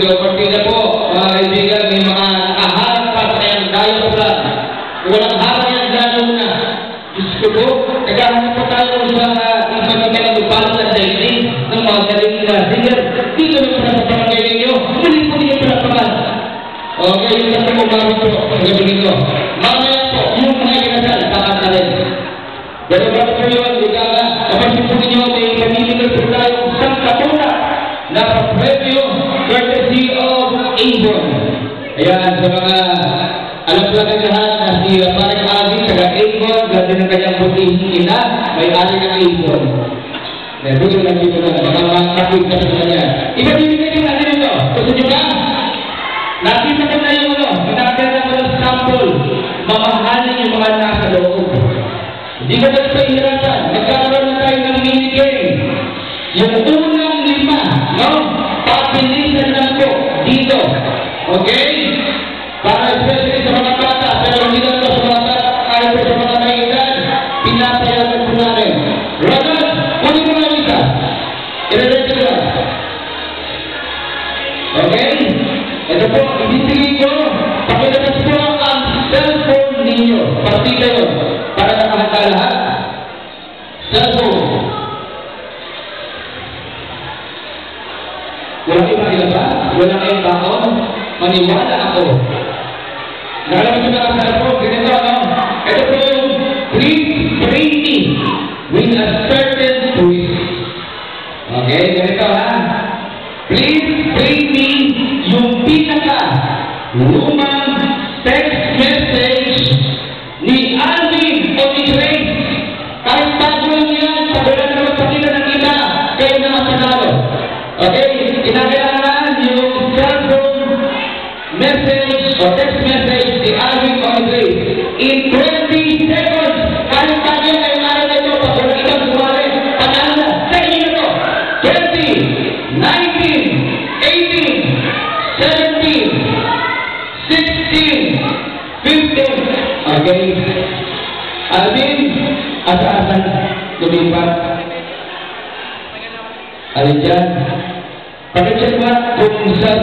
Partida po, mga kaibigan, may mga nakaharap pa sa kayang diaphragm. Walang harap yan lalo na. Diyos ko po, naghahanap po tayo sa ibang mga lupalan at daigdig ng mga galing na singer. Dito na po na sa barangay ninyo, muli po ninyo pinapakan. Okay, yung nasa kumawin po, ang gabi nito. Mamaya po, yung mga kinasal, kakanta rin. Pero bago po yun, ika nga, kapansin po ninyo, may pamimigay po tayo sa katuna na pa-preview courtesy of Avon. Ayan, sa mga alam po natin lahat na si Marek Adi, taga Avon, ganda ng kanyang puting ina, may-ari ng Avon. Dito lang dito na, makakapit na sa kanya. Ibabibigay din natin ito. Gusto nyo ba? Nakita ko na yung ginagana ko ng sample. Mamahalin yung mga nasa loob. Hindi ka tayo pahirapan. Nagkakaroon na tayo ng mini-game. Yung unang 5, no? Papilisan lang po dito. Okay? Para especially sa mga bata, pero hindi lang sa mga bata, kahit sa mga kailan, pinapayagan po namin. Ronald, kunin mo lang isa. I-ready ko lang. Okay? Ito po, ibibigay ko, pakilabas po ang cellphone ninyo. Partida yun, para nakahanda lahat. Cellphone. Walang ipakilabas, walang kayong bakon, maniwala ako. Nakalabas yung mga cellphone, ganito, no? Ito po yung please bring me with a certain twist. Okay, ganito ha? Please bring me yung pinaka-lumang text message ni Alvin o ni Grace. Kahit bago lang yan, wala na magpakita ng iba, kayo na masanalo. Okay? Kinakailangan yung cellphone message o text message ni Alvin o ni Grace. In 20 seconds, kahit bago yan kayo na rin ito, pag wala ibang sumali, panalo na. Sa inyo na to. 20, 19, 18, 17, 16, 15. Okay. Alvin, asa-asan lumipat? Alin dyan? Pakichat mo kung sa